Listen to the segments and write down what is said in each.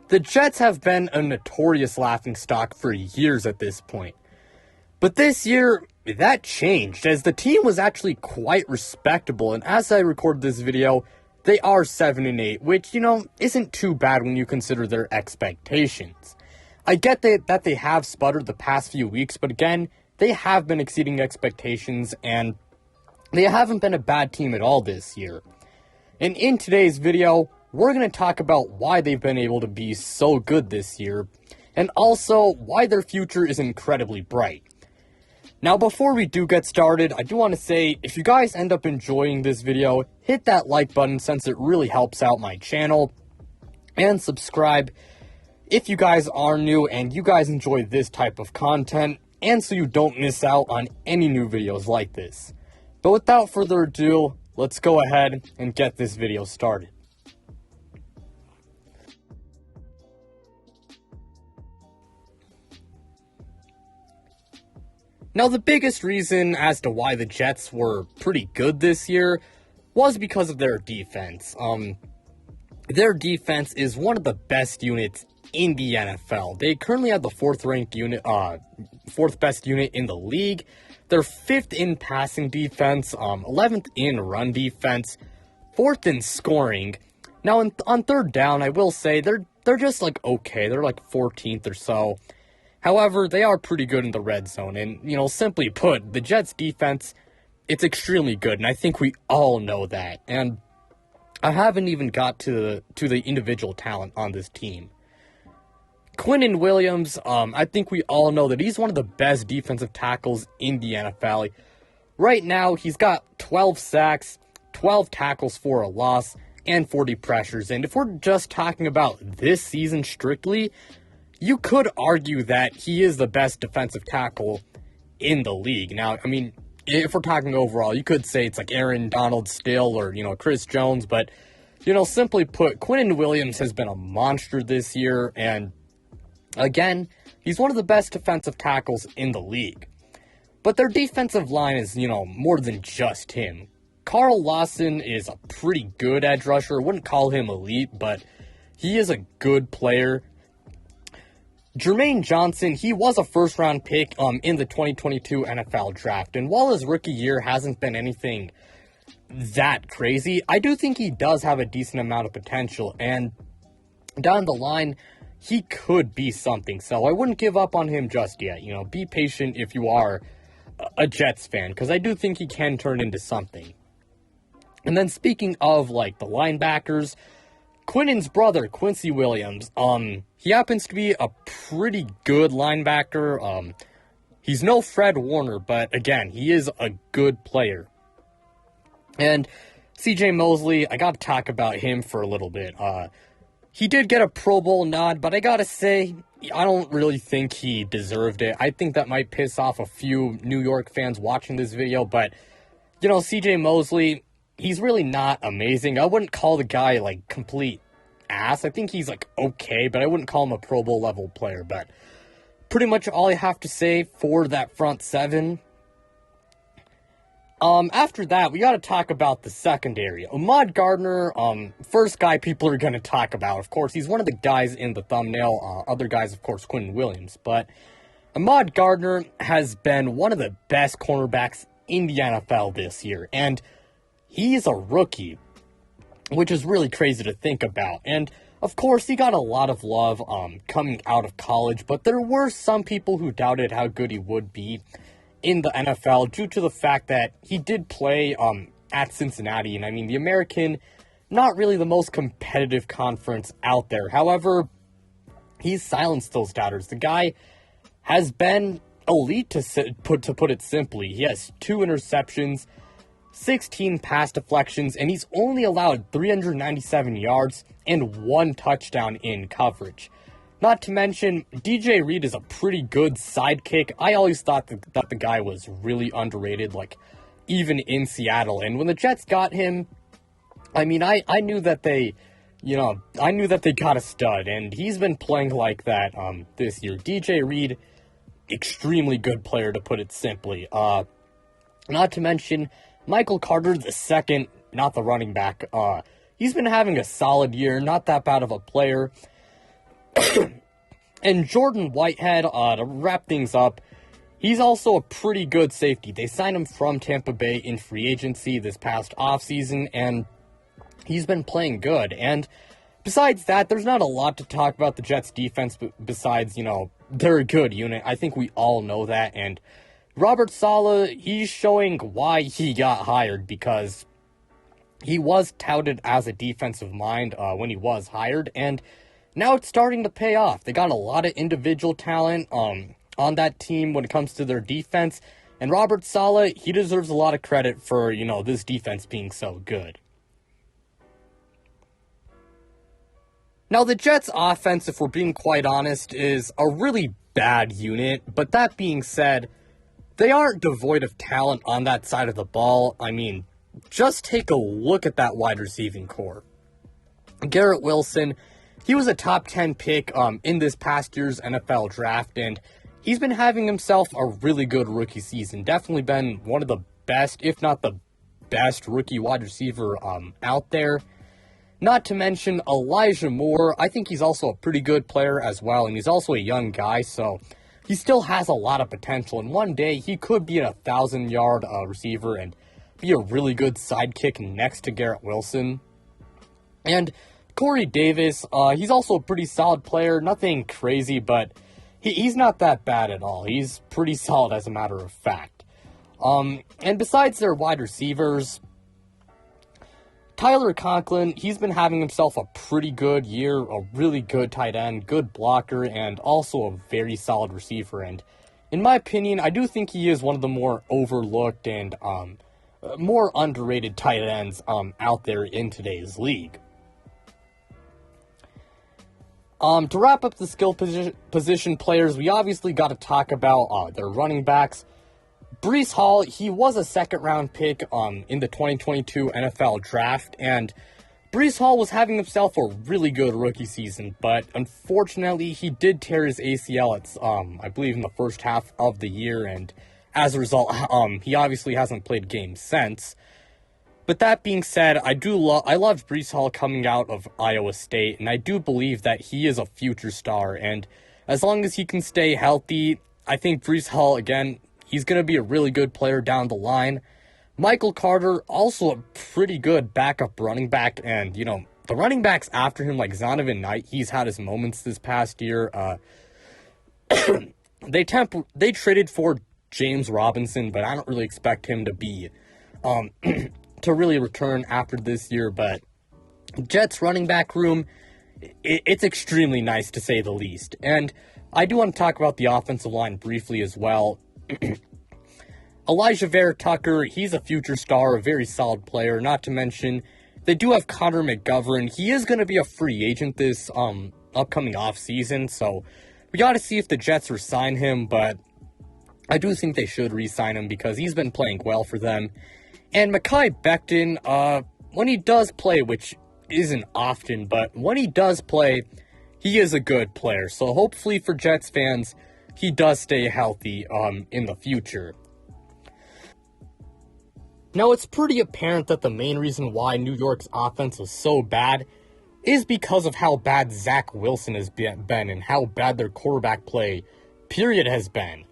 The Jets have been a notorious laughingstock for years at this point. But this year, that changed, as the team was actually quite respectable, and as I record this video, they are 7-8, which, isn't too bad when you consider their expectations. I get that they have sputtered the past few weeks, but again, they have been exceeding expectations, and they haven't been a bad team at all this year. And in today's video, we're going to talk about why they've been able to be so good this year, and also why their future is incredibly bright. Now, before we do get started, I do want to say, if you guys end up enjoying this video, hit that like button since it really helps out my channel, and subscribe if you guys are new and you guys enjoy this type of content, and so you don't miss out on any new videos like this. But without further ado, let's go ahead and get this video started. Now, the biggest reason as to why the Jets were pretty good this year was because of their defense. Their defense is one of the best units in the NFL. They currently have the fourth best unit in the league. They're 5th in passing defense, 11th in run defense, 4th in scoring. Now, on third down, I will say they're just like okay. They're like 14th or so. However, they are pretty good in the red zone, and, simply put, the Jets' defense, it's extremely good, and I think we all know that. And I haven't even got to the individual talent on this team. Quinnen Williams, I think we all know that he's one of the best defensive tackles in the NFL. Right now, he's got 12 sacks, 12 tackles for a loss, and 40 pressures. And if we're just talking about this season strictly, you could argue that he is the best defensive tackle in the league. Now, I mean, if we're talking overall, you could say it's like Aaron Donald still, or, Chris Jones, but, simply put, Quinnen Williams has been a monster this year, and again, he's one of the best defensive tackles in the league. But their defensive line is, more than just him. Carl Lawson is a pretty good edge rusher. I wouldn't call him elite, but he is a good player. Jermaine Johnson, he was a first-round pick in the 2022 NFL Draft, and while his rookie year hasn't been anything that crazy, I do think he does have a decent amount of potential, and down the line, he could be something, so I wouldn't give up on him just yet. Be patient if you are a Jets fan, because I do think he can turn into something. And then speaking of, the linebackers, Quinnen's brother, Quincy Williams, he happens to be a pretty good linebacker. He's no Fred Warner, but again, he is a good player. And CJ Mosley, I got to talk about him for a little bit. He did get a Pro Bowl nod, but I got to say, I don't really think he deserved it. I think that might piss off a few New York fans watching this video, but, CJ Mosley, he's really not amazing. I wouldn't call the guy, complete ass. I think he's, okay, but I wouldn't call him a Pro Bowl level player. But pretty much all I have to say for that front seven. After that, we got to talk about the secondary. Ahmad Gardner, first guy people are going to talk about. Of course, he's one of the guys in the thumbnail. Other guys, of course, Quinnen Williams. But Ahmad Gardner has been one of the best cornerbacks in the NFL this year. And he's a rookie, which is really crazy to think about. And, of course, he got a lot of love coming out of college, but there were some people who doubted how good he would be in the NFL due to the fact that he did play at Cincinnati. And, I mean, the American, not really the most competitive conference out there. However, he's silenced those doubters. The guy has been elite, to put it simply. He has 2 interceptions, 16 pass deflections, and he's only allowed 397 yards and 1 touchdown in coverage. Not to mention, DJ Reed is a pretty good sidekick. I always thought that the guy was really underrated, even in Seattle. And when the Jets got him, I mean, I knew that they, I knew that they got a stud, and he's been playing like that this year. DJ Reed, extremely good player, to put it simply. Not to mention, Michael Carter the second, not the running back, he's been having a solid year, not that bad of a player. And Jordan Whitehead, to wrap things up, he's also a pretty good safety. They signed him from Tampa Bay in free agency this past offseason, and he's been playing good. And besides that, there's not a lot to talk about the Jets' defense besides, they're a good unit. I think we all know that. And Robert Saleh, he's showing why he got hired, because he was touted as a defensive mind when he was hired, and now it's starting to pay off. They got a lot of individual talent on that team when it comes to their defense, and Robert Saleh, he deserves a lot of credit for, this defense being so good. Now, the Jets' offense, if we're being quite honest, is a really bad unit, but that being said, they aren't devoid of talent on that side of the ball. I mean, just take a look at that wide receiving core. Garrett Wilson, he was a top 10 pick in this past year's NFL draft, and he's been having himself a really good rookie season. Definitely been one of the best, if not the best, rookie wide receiver out there. Not to mention Elijah Moore. I think he's also a pretty good player as well, and he's also a young guy, so he still has a lot of potential, and one day he could be a 1,000-yard receiver and be a really good sidekick next to Garrett Wilson. And Corey Davis, he's also a pretty solid player, nothing crazy, but he's not that bad at all. He's pretty solid as a matter of fact. And besides their wide receivers, Tyler Conklin, he's been having himself a pretty good year, a really good tight end, good blocker, and also a very solid receiver. And in my opinion, I do think he is one of the more overlooked and more underrated tight ends out there in today's league. To wrap up the skill position players, we obviously got to talk about their running backs. Breece Hall, he was a second-round pick in the 2022 NFL Draft, and Breece Hall was having himself a really good rookie season, but unfortunately, he did tear his ACL at, I believe, in the first half of the year, and as a result, he obviously hasn't played games since. But that being said, I love Breece Hall coming out of Iowa State, and I do believe that he is a future star, and as long as he can stay healthy, I think Breece Hall, again, he's going to be a really good player down the line. Michael Carter, also a pretty good backup running back, and, the running backs after him, like Zonovan Knight, he's had his moments this past year. They traded for James Robinson, but I don't really expect him to be, to really return after this year, but Jets running back room, it's extremely nice to say the least. And I do want to talk about the offensive line briefly as well. Elijah Vera Tucker, he's a future star, a very solid player. Not to mention, they do have Connor McGovern. He is going to be a free agent this upcoming offseason, so we got to see if the Jets re-sign him, but I do think they should re-sign him because he's been playing well for them. And Mekhi Becton, when he does play, which isn't often, but when he does play, he is a good player. So hopefully for Jets fans, he does stay healthy in the future. Now, it's pretty apparent that the main reason why New York's offense was so bad is because of how bad Zach Wilson has been and how bad their quarterback play, period, has been.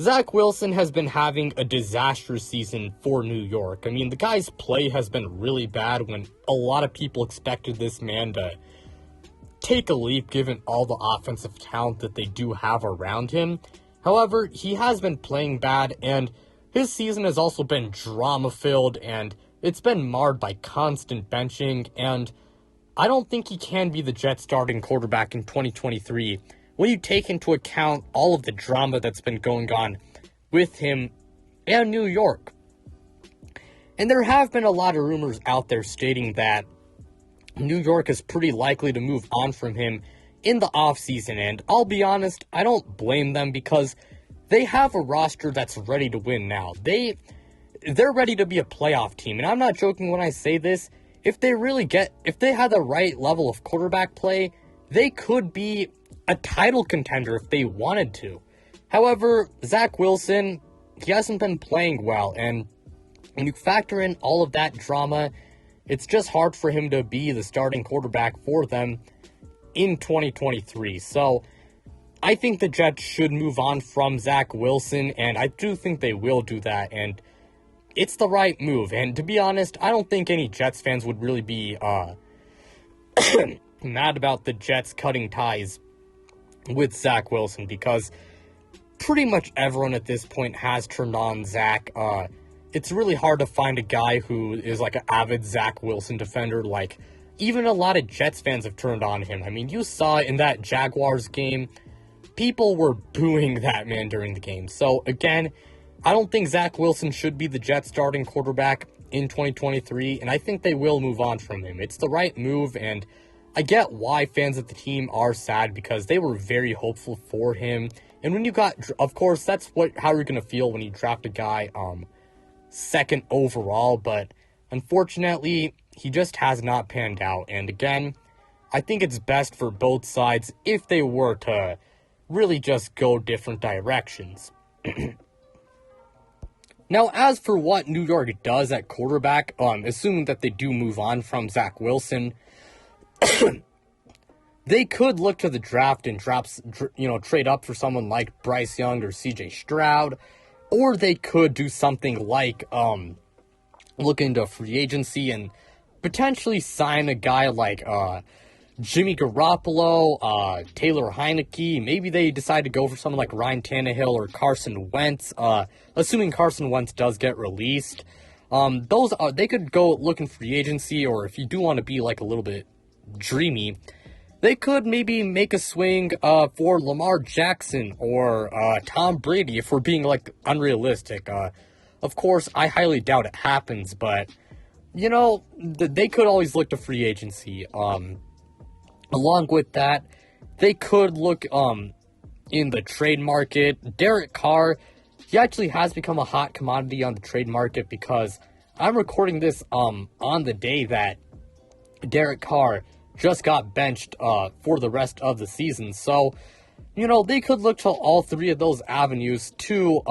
Zach Wilson has been having a disastrous season for New York. I mean, the guy's play has been really bad when a lot of people expected this man to take a leap given all the offensive talent that they do have around him. However, he has been playing bad, and his season has also been drama-filled, and it's been marred by constant benching, and I don't think he can be the Jets starting quarterback in 2023 when you take into account all of the drama that's been going on with him and New York. And there have been a lot of rumors out there stating that New York is pretty likely to move on from him in the offseason, and I'll be honest, I don't blame them because they have a roster that's ready to win now. They're ready to be a playoff team, and I'm not joking when I say this. If they had the right level of quarterback play, they could be a title contender if they wanted to. However, Zach Wilson, he hasn't been playing well, and when you factor in all of that drama, it's just hard for him to be the starting quarterback for them in 2023. So I think the Jets should move on from Zach Wilson, and I do think they will do that, and it's the right move. And to be honest, I don't think any Jets fans would really be mad about the Jets cutting ties with Zach Wilson, because pretty much everyone at this point has turned on Zach. It's really hard to find a guy who is like an avid Zach Wilson defender. Like, even a lot of Jets fans have turned on him. I mean, you saw in that Jaguars game, people were booing that man during the game. So again, I don't think Zach Wilson should be the Jets starting quarterback in 2023, and I think they will move on from him. It's the right move, and I get why fans of the team are sad, because they were very hopeful for him. And when you got, of course, that's how you're going to feel when you draft a guy second overall, but unfortunately, he just has not panned out. And again, I think it's best for both sides if they were to really just go different directions. Now, as for what New York does at quarterback, assuming that they do move on from Zach Wilson, they could look to the draft and trade up for someone like Bryce Young or CJ Stroud, or they could do something like look into free agency and potentially sign a guy like Jimmy Garoppolo, Taylor Heineke. Maybe they decide to go for someone like Ryan Tannehill or Carson Wentz, assuming Carson Wentz does get released. They could go look in free agency, or if you do want to be like a little bit dreamy, they could maybe make a swing for Lamar Jackson or Tom Brady, if we're being like unrealistic. Of course, I highly doubt it happens, but you know, they could always look to free agency. Along with that, they could look in the trade market. Derek Carr, he actually has become a hot commodity on the trade market, because I'm recording this on the day that Derek Carr just got benched for the rest of the season. So, you know, they could look to all three of those avenues to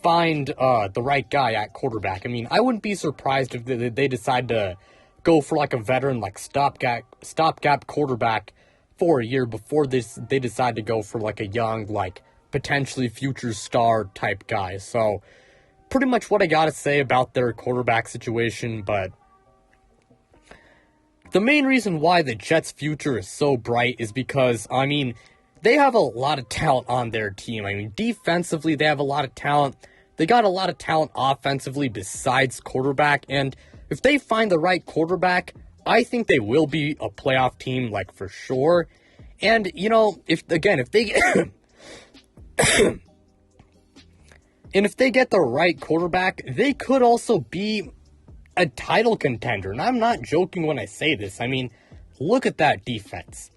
find the right guy at quarterback. I mean, I wouldn't be surprised if they decide to go for like a veteran, like stopgap quarterback for a year before they decide to go for like a young, like potentially future star type guy. So pretty much what I gotta say about their quarterback situation. But the main reason why the Jets' future is so bright is because, I mean, they have a lot of talent on their team. I mean, defensively, they have a lot of talent. They got a lot of talent offensively besides quarterback, and if they find the right quarterback, I think they will be a playoff team, like, for sure. And, you know, if they and if they get the right quarterback, they could also be a title contender. And I'm not joking when I say this. I mean, look at that defense.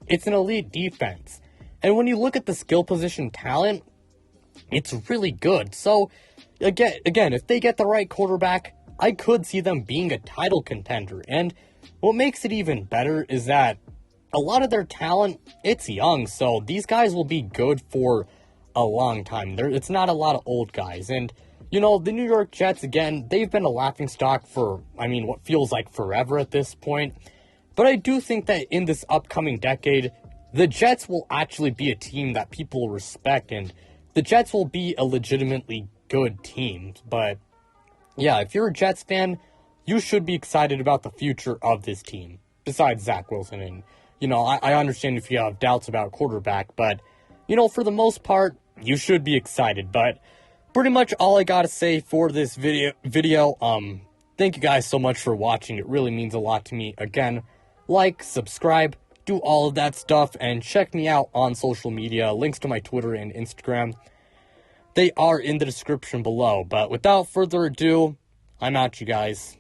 It's an elite defense. And when you look at the skill position talent, it's really good. So, again, if they get the right quarterback, I could see them being a title contender. And what makes it even better is that a lot of their talent, it's young, so these guys will be good for a long time. It's not a lot of old guys. And, you know, the New York Jets, again, they've been a laughingstock for, I mean, what feels like forever at this point. But I do think that in this upcoming decade, the Jets will actually be a team that people respect, and the Jets will be a legitimately good team. But yeah, if you're a Jets fan, you should be excited about the future of this team, besides Zach Wilson. And, you know, I understand if you have doubts about quarterback, but, you know, for the most part, you should be excited. But pretty much all I gotta say for this video. Thank you guys so much for watching. It really means a lot to me. Again, like, subscribe, do all of that stuff, and check me out on social media. Links to my Twitter and Instagram, they are in the description below. But without further ado, I'm out, you guys.